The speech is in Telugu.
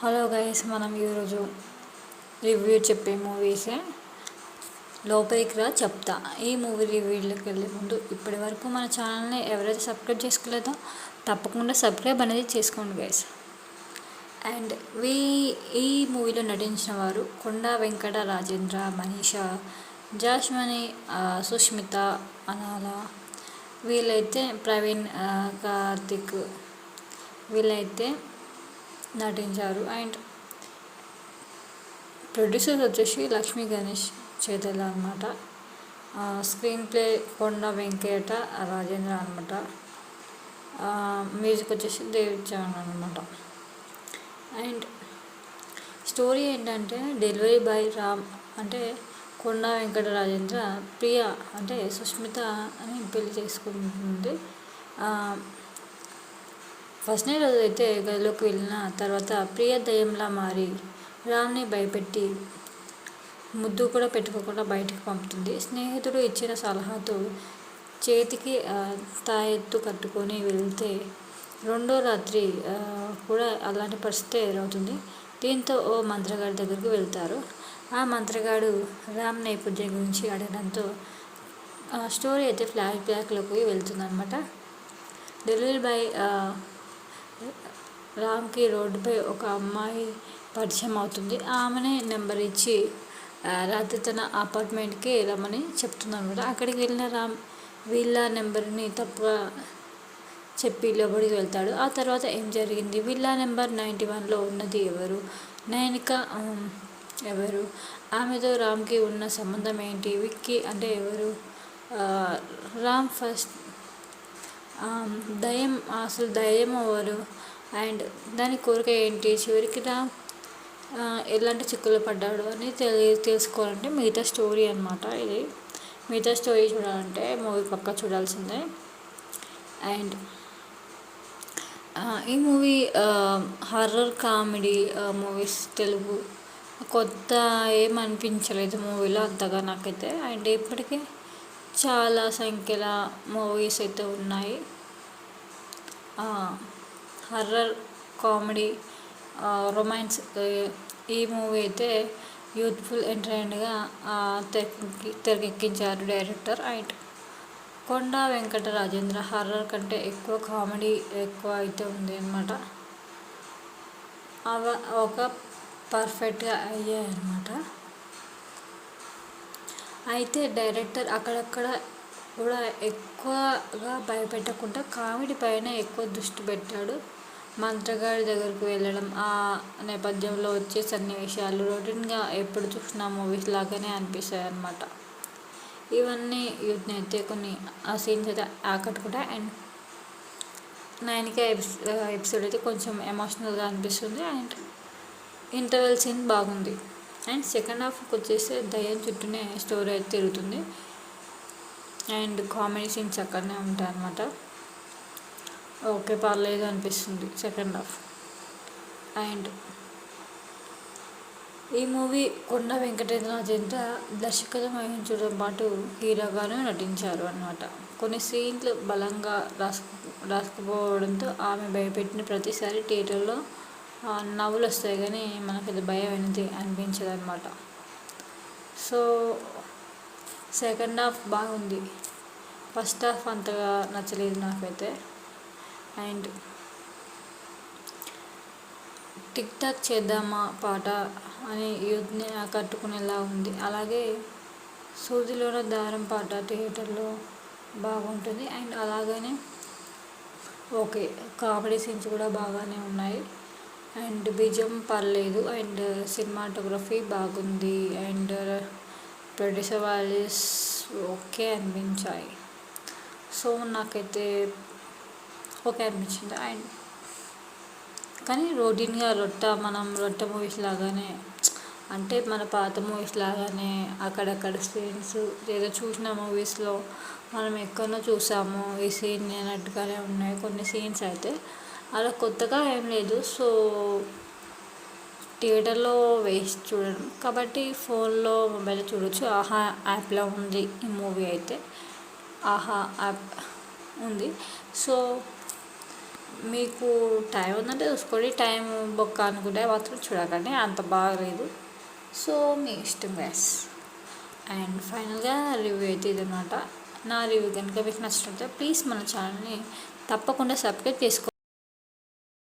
హలో గైస్, మనం ఈరోజు రివ్యూ చెప్పే మూవీసే. లోపలికి రా చెప్తా. ఈ మూవీ రివ్యూలోకి వెళ్ళే ముందు ఇప్పటి వరకు మన ఛానల్ని ఎవరైతే సబ్స్క్రైబ్ చేసుకోలేదో తప్పకుండా సబ్స్క్రైబ్ అనేది చేసుకోండి గైస్. అండ్ ఈ మూవీలో నటించిన వారు కొండా వెంకట రాజేంద్ర, మనీషా, జాస్మని, సుష్మిత, అనాల, వీళ్ళైతే ప్రవీణ్, కార్తిక్ వీళ్ళైతే నటించారు. అండ్ ప్రొడ్యూసర్ వచ్చేసి లక్ష్మీ గణేష్ చేతల అనమాట. స్క్రీన్ ప్లే కొండ వెంకట రాజేంద్ర అనమాట. మ్యూజిక్ వచ్చేసి దేవిచరణ్ అనమాట. అండ్ స్టోరీ ఏంటంటే, డెలివరీ బాయ్ రామ్ అంటే కొండ వెంకట రాజేంద్ర ప్రియ అంటే సుష్మిత అని పెళ్లి చేసుకుంటుంది. ఫస్ట్ రోజు అయితే గదిలోకి వెళ్ళిన తర్వాత ప్రియ దయ్యంలా మారి రామ్ని భయపెట్టి ముద్దు కూడా పెట్టుకోకుండా బయటికి పంపుతుంది. స్నేహితుడు ఇచ్చిన సలహాతో చేతికి తాయెత్తు కట్టుకొని వెళ్తే రెండో రాత్రి కూడా అలాంటి పరిస్థితి ఎదురవుతుంది. దీంతో ఓ మంత్రగాడి దగ్గరికి వెళ్తారు. ఆ మంత్రగాడు రామ్ నేపథ్యం గురించి అడగడంతో స్టోరీ అయితే ఫ్లాష్ బ్యాక్లోకి వెళ్తుంది అనమాట. డెలివరీ బాయ్ రామ్కి రోడ్డుపై ఒక అమ్మాయి పరిచయం అవుతుంది. ఆమెనే నెంబర్ ఇచ్చి రాత్రి తన అపార్ట్మెంట్కి రమ్మని చెప్తుంది అనమాట. అక్కడికి వెళ్ళిన రామ్ వీళ్ళ నెంబర్ని తప్పుగా చెప్పి లోపలికి వెళ్తాడు. ఆ తర్వాత ఏం జరిగింది, విల్లా నెంబర్ 91లో ఉన్నది ఎవరు, నయనిక ఎవరు, ఆమెతో రామ్కి ఉన్న సంబంధం ఏంటి, విక్కీ అంటే ఎవరు, రామ్ ఫస్ట్ దయ్యం అసలు దయ్యం ఎవరు, అండ్ దాని కోరిక ఏంటి, చివరికి రామ్ ఎలాంటి చిక్కులు పడ్డాడు అని తెలుసుకోవాలంటే మిగతా స్టోరీ అనమాట. ఇది మిగతా స్టోరీ చూడాలంటే మూవీ పక్కా చూడాల్సిందే. అండ్ ఈ movie horror comedy movies Telugu కొత్త ఏమనిపించలేదు మూవీలో అంతగా నాకైతే. అండ్ ఇప్పటికీ చాలా సంఖ్యల మూవీస్ అయితే ఉన్నాయి. హర్రర్, కామెడీ, రొమాన్స్ ఈ మూవీ అయితే యూత్ఫుల్ ఎంటర్టైన్గా తెరకెక్కించారు director. And Konda Venkata Rajendra horror కంటే ఎక్కువ కామెడీ ఎక్కువ అయితే ఉంది అనమాట. ఒక పర్ఫెక్ట్గా అయ్యాయి అనమాట. అయితే డైరెక్టర్ అక్కడక్కడ కూడా ఎక్కువగా భయపెట్టకుండా కామెడీ పైన ఎక్కువ దృష్టి పెట్టాడు. మంత్రగాడి దగ్గరకు వెళ్ళడం, ఆ నేపథ్యంలో వచ్చే సన్నివేశాలు రొటీన్గా ఎప్పుడు చూసిన మూవీస్ లాగానే అనిపిస్తాయి అన్నమాట. ఇవన్నీ యూత్ని అయితే కొన్ని ఆ సీన్స్ అయితే ఆకట్టుకుంటాయి. అండ్ నైనిక ఎపిసోడ్ అయితే కొంచెం ఎమోషనల్గా అనిపిస్తుంది. అండ్ ఇంటర్వెల్ సీన్ బాగుంది. అండ్ సెకండ్ హాఫ్కి వచ్చేసి దయ్యం చుట్టూనే స్టోరీ అయితే తిరుగుతుంది. అండ్ కామెడీ సీన్స్ అక్కడనే ఉంటాయి అన్నమాట. ఓకే, పర్లేదు అనిపిస్తుంది సెకండ్ హాఫ్. అండ్ ఈ మూవీ కొండా వెంకటేంద్ర రాజేంద్ర దర్శకత్వం వహించడం పాటు హీరోగాను నటించారు అన్నమాట. కొన్ని సీన్లు బలంగా రాసుకుపోవడంతో ఆమె భయపెట్టిన ప్రతిసారి థియేటర్లో నవ్వులు వస్తాయి కానీ మనకది భయం అనేది అనిపించదు అనమాట. సో సెకండ్ హాఫ్ బాగుంది, ఫస్ట్ హాఫ్ అంతగా నచ్చలేదు నాకైతే. అండ్ టిక్ టాక్ చేద్దామా పాట అని యూత్ని ఆకట్టుకునేలా ఉంది. అలాగే సూదిలోన దారం పాట థియేటర్లో బాగుంటుంది. అండ్ అలాగనే ఓకే, కామెడీ సీన్స్ కూడా బాగానే ఉన్నాయి. అండ్ బీజం పర్లేదు. అండ్ సినిమాటోగ్రఫీ బాగుంది. అండ్ ప్రొడ్యూసర్ వాల్యూస్ ఓకే అనిపించాయి. సో నాకైతే ఓకే అనిపించింది. అండ్ కానీ రొటీన్గా రొట్టె మూవీస్ లాగానే, అంటే మన పాత మూవీస్ లాగానే అక్కడక్కడ సీన్స్ ఏదో చూసిన మూవీస్లో మనం ఎక్కడో చూసాము ఈ సీన్ అన్నట్టుగానే ఉన్నాయి కొన్ని సీన్స్ అయితే. అలా కొత్తగా ఏం లేదు. సో థియేటర్లో వేస్ట్ చూడడం కాబట్టి ఫోన్లో మొబైల్లో చూడొచ్చు. ఆహా యాప్లో ఉంది ఈ మూవీ అయితే, ఆహా యాప్ ఉంది. సో మీకు టైం ఉందంటే చూసుకోండి, టైం బొక్క అనుకుంటే మాత్రం చూడకండి, అంత బాగలేదు. సో మీ ఇష్టం గైస్. అండ్ ఫైనల్గా రివ్యూ అయితే ఇదనమాట. నా రివ్యూ కనుక మీకు నచ్చినట్లయితే ప్లీజ్ మన ఛానల్ని తప్పకుండా సబ్స్క్రైబ్ చేసుకోండి.